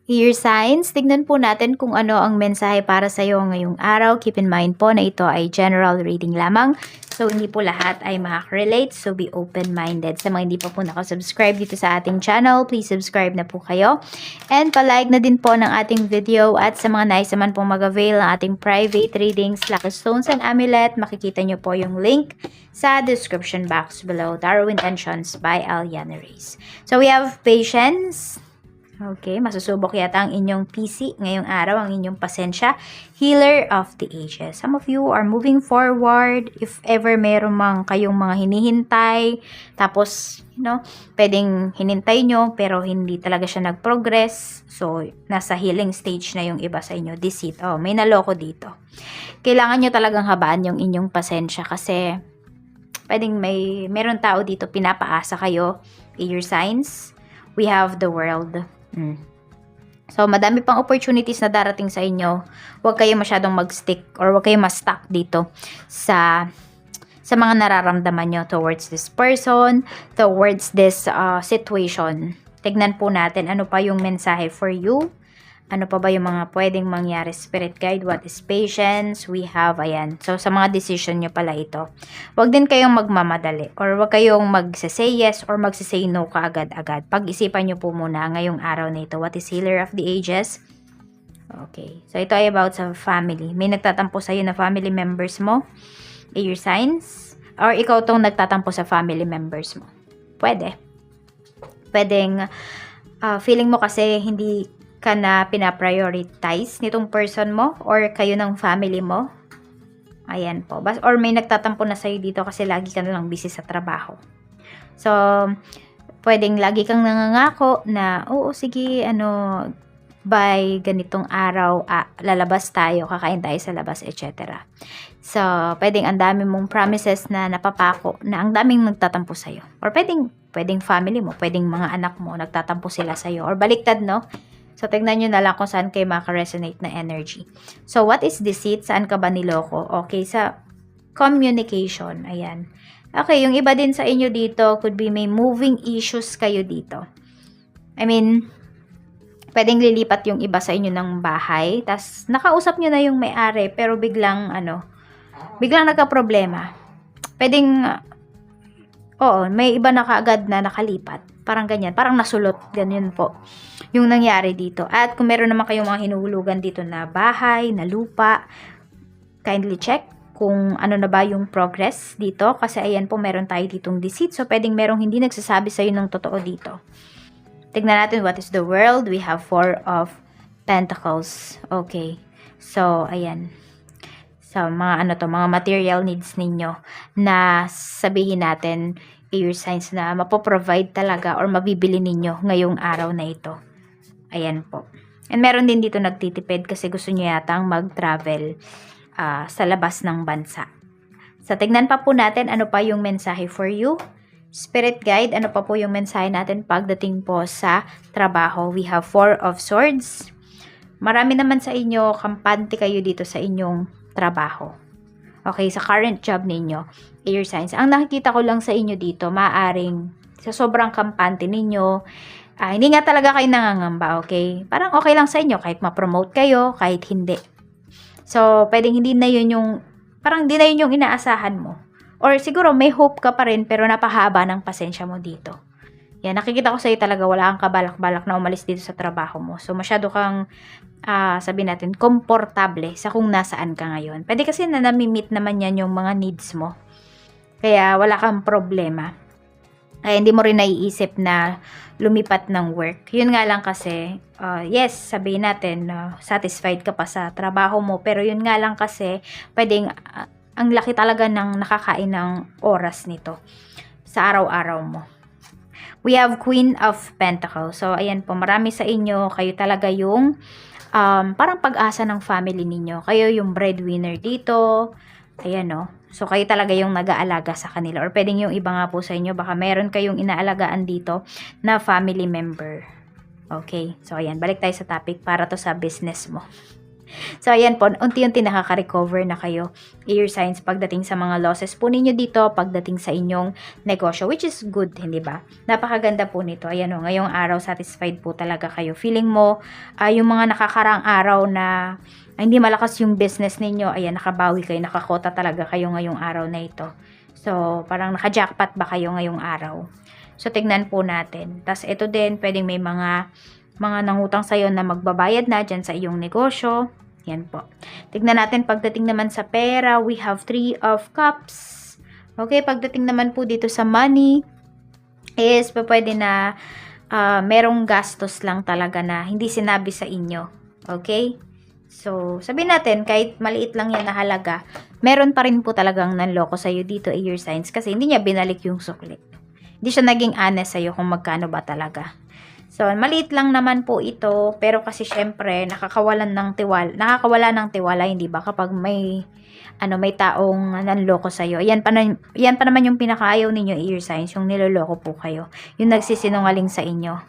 Year signs, tignan po natin kung ano ang mensahe para sa iyo ngayong araw. Keep in mind po na ito ay general reading lamang. So, hindi po lahat ay makaka-relate. So, be open-minded. Sa mga hindi pa po nakasubscribe dito sa ating channel, please subscribe na po kayo. And palike na din po ng ating video. At sa mga nais naman pong mag-avail ng ating private readings, Lucky Stones and Amulet, makikita nyo po yung link sa description box below. Tarot Intentions by Aliana Reyes. So, we have patience. Okay, masusubok yata ang inyong PC ngayong araw, ang inyong pasensya. Healer of the Ages. Some of you are moving forward. If ever meron mang kayong mga hinihintay, tapos, pwedeng hinintay nyo, pero hindi talaga siya nag-progress. So, nasa healing stage na yung iba sa inyo. Deceit. Oh, may naloko dito. Kailangan nyo talagang habaan yung inyong pasensya kasi pwedeng meron tao dito, pinapaasa kayo. Your signs. We have the world. So, madami pang opportunities na darating sa inyo. Huwag kayo masyadong mag-stick or huwag kayo ma-stuck dito sa mga nararamdaman nyo towards this person, towards this situation. Tignan po natin ano pa yung mensahe for you. Ano pa ba yung mga pwedeng mangyari? Spirit guide, what is patience? We have, ayan. So, sa mga decision nyo pala ito. Huwag din kayong magmamadali or huwag kayong magsasay yes or magsasay no kaagad-agad. Pag-isipan nyo po muna ngayong araw na ito. What is Healer of the Ages? Okay. So, ito ay about sa family. May nagtatampo sa'yo na family members mo? Your signs? Or ikaw tong nagtatampo sa family members mo? Pwede. Pwedeng, feeling mo kasi hindi ka na pinaprioritize nitong person mo or kayo ng family mo. Ayan po. Or may nagtatampo na sa'yo dito kasi lagi ka na lang busy sa trabaho. So, pwedeng lagi kang nangangako na, oo, sige, by ganitong araw, lalabas tayo, kakain tayo sa labas, etc. So, pwedeng ang dami mong promises na napapako na ang daming nagtatampo sa'yo. Or pwedeng family mo, pwedeng mga anak mo, nagtatampo sila sa'yo. Or baliktad, no? So, tignan nyo na lang kung saan kayo maka-resonate na energy. So, what is deceit? Saan ka ba niloko? Okay, sa communication. Ayan. Okay, yung iba din sa inyo dito, could be may moving issues kayo dito. I mean, pwedeng lilipat yung iba sa inyo ng bahay. Tas, nakausap nyo na yung may-ari, pero biglang nagka-problema. Pwedeng, may iba na kaagad na nakalipat. Parang ganyan, parang nasulot. Ganyan po yung nangyari dito. At kung meron naman kayong mga hinuhulugan dito na bahay, na lupa, kindly check kung ano na ba yung progress dito. Kasi ayan po, meron tayo ditong deceit. So, pwedeng merong hindi nagsasabi sa'yo ng totoo dito. Tignan natin what is the world. We have 4 of Pentacles. Okay. So, ayan. So, mga material needs ninyo na sabihin natin, your signs na mapoprovide talaga or mabibili ninyo ngayong araw na ito. Ayan po. And meron din dito nagtitipid kasi gusto nyo yatang mag-travel sa labas ng bansa. So, tignan pa po natin ano pa yung mensahe for you. Spirit guide, ano pa po yung mensahe natin pagdating po sa trabaho. We have 4 of Swords. Marami naman sa inyo, kampante kayo dito sa inyong trabaho. Okay, sa current job ninyo, air signs. Ang nakikita ko lang sa inyo dito, maaring sa sobrang kampante ninyo, hindi nga talaga kayo nangangamba, okay? Parang okay lang sa inyo, kahit ma-promote kayo, kahit hindi. So, pwedeng hindi na yun yung inaasahan mo. Or siguro may hope ka pa rin, pero napahaba ng pasensya mo dito. Yan, nakikita ko sa'yo talaga, wala kang kabalak-balak na umalis dito sa trabaho mo. So, masyado kang, sabihin natin, komportable sa kung nasaan ka ngayon. Pwede kasi na nami-meet naman yan yung mga needs mo. Kaya, wala kang problema. Ay, hindi mo rin naiisip na lumipat ng work. Yun nga lang kasi, yes, sabihin natin, satisfied ka pa sa trabaho mo. Pero yun nga lang kasi, pwedeng, ang laki talaga ng nakakain ng oras nito sa araw-araw mo. We have Queen of Pentacles. So, ayan po, marami sa inyo, kayo talaga yung parang pag-asa ng family ninyo. Kayo yung breadwinner dito. Ayan, no? So, kayo talaga yung nag-aalaga sa kanila. Or pwedeng yung iba nga po sa inyo, baka meron kayong inaalagaan dito na family member. Okay. So, ayan, balik tayo sa topic para to sa business mo. So, ayan po, unti-unti nakaka-recover na kayo, air signs, pagdating sa mga losses po ninyo dito, pagdating sa inyong negosyo, which is good, hindi ba? Napakaganda po nito. Ayan o, ngayong araw, satisfied po talaga kayo. Feeling mo, yung mga nakakaraang araw na hindi malakas yung business ninyo, ayan, nakabawi kayo, nakakota talaga kayo ngayong araw na ito. So, parang naka-jackpot ba kayo ngayong araw? So, tignan po natin. Tas ito din, pwedeng may mga nangutang sa'yo na magbabayad na dyan sa iyong negosyo. Yan po. Tignan natin pagdating naman sa pera, we have 3 of Cups. Okay, pagdating naman po dito sa money, is pwede na merong gastos lang talaga na hindi sinabi sa inyo. Okay? So, sabihin natin, kahit maliit lang yan na halaga, meron pa rin po talagang nanloko sa'yo dito, air signs, kasi hindi niya binalik yung sukli. Hindi siya naging honest sa'yo kung magkano ba talaga. So, maliit lang naman po ito, pero kasi syempre, nakakawala ng tiwala, hindi ba? Kapag may taong nanloko sa'yo. Yan pa naman yung pinakaayaw ninyo, air signs, yung niloloko po kayo. Yung nagsisinungaling sa inyo.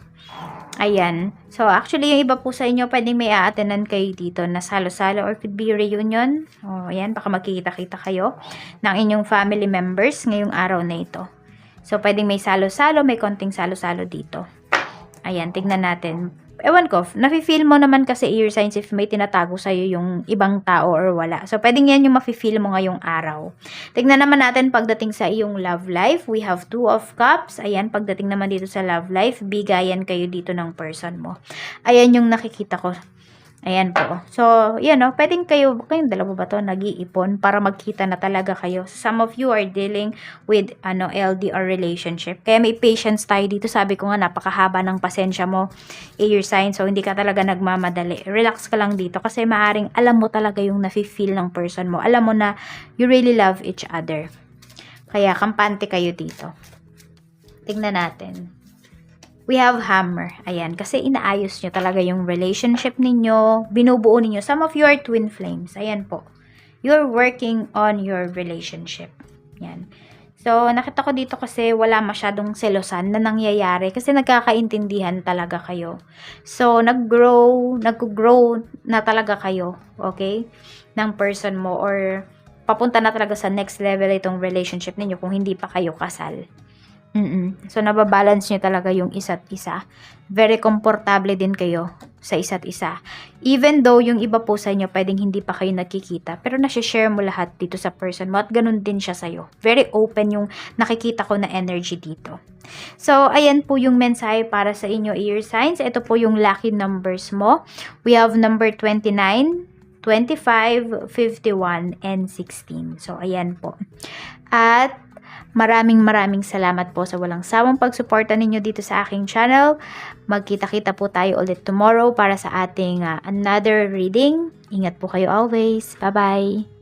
Ayan. So, actually, yung iba po sa inyo, pwedeng may a-attendan kayo dito na salo-salo or could be reunion. O, ayan, baka magkikita-kita kayo ng inyong family members ngayong araw na ito. So, pwedeng may salo-salo, may konting salo-salo dito. Ayan, tignan natin. Ewan ko, nafe-feel mo naman kasi air signs if may tinatago sa'yo yung ibang tao or wala. So, pwedeng yan yung mafe-feel mo ngayong araw. Tignan naman natin pagdating sa iyong love life. We have 2 of Cups. Ayan, pagdating naman dito sa love life, bigayan kayo dito ng person mo. Ayan yung nakikita ko. Ayan po. So, yan o. Pwedeng kayong dalawa ba to nag-iipon para magkita na talaga kayo. Some of you are dealing with LDR relationship. Kaya may patience tayo dito. Sabi ko nga, napakahaba ng pasensya mo, air sign. So, hindi ka talaga nagmamadali. Relax ka lang dito kasi maaring alam mo talaga yung nafe-feel ng person mo. Alam mo na you really love each other. Kaya, kampante kayo dito. Tignan natin. We have Hammer. Ayan, kasi inaayos nyo talaga yung relationship ninyo, binubuo ninyo. Some of you are twin flames. Ayan po. You're working on your relationship. Yan. So, nakita ko dito kasi wala masyadong selosan na nangyayari kasi nagkakaintindihan talaga kayo. So, nag-grow na talaga kayo, okay? Ng person mo or papunta na talaga sa next level itong relationship ninyo kung hindi pa kayo kasal. So, nababalance nyo talaga yung isa't isa. Very komportable din kayo sa isa't isa. Even though yung iba po sa inyo, pwedeng hindi pa kayo nakikita, pero nasi-share mo lahat dito sa person mo at ganun din siya sa'yo. Very open yung nakikita ko na energy dito. So, ayan po yung mensahe para sa inyo, air signs. Ito po yung lucky numbers mo. We have number 29, 25, 51, and 16. So, ayan po. At maraming salamat po sa walang sawang pagsuporta ninyo dito sa aking channel. Magkita-kita po tayo ulit tomorrow para sa ating another reading. Ingat po kayo always. Bye-bye!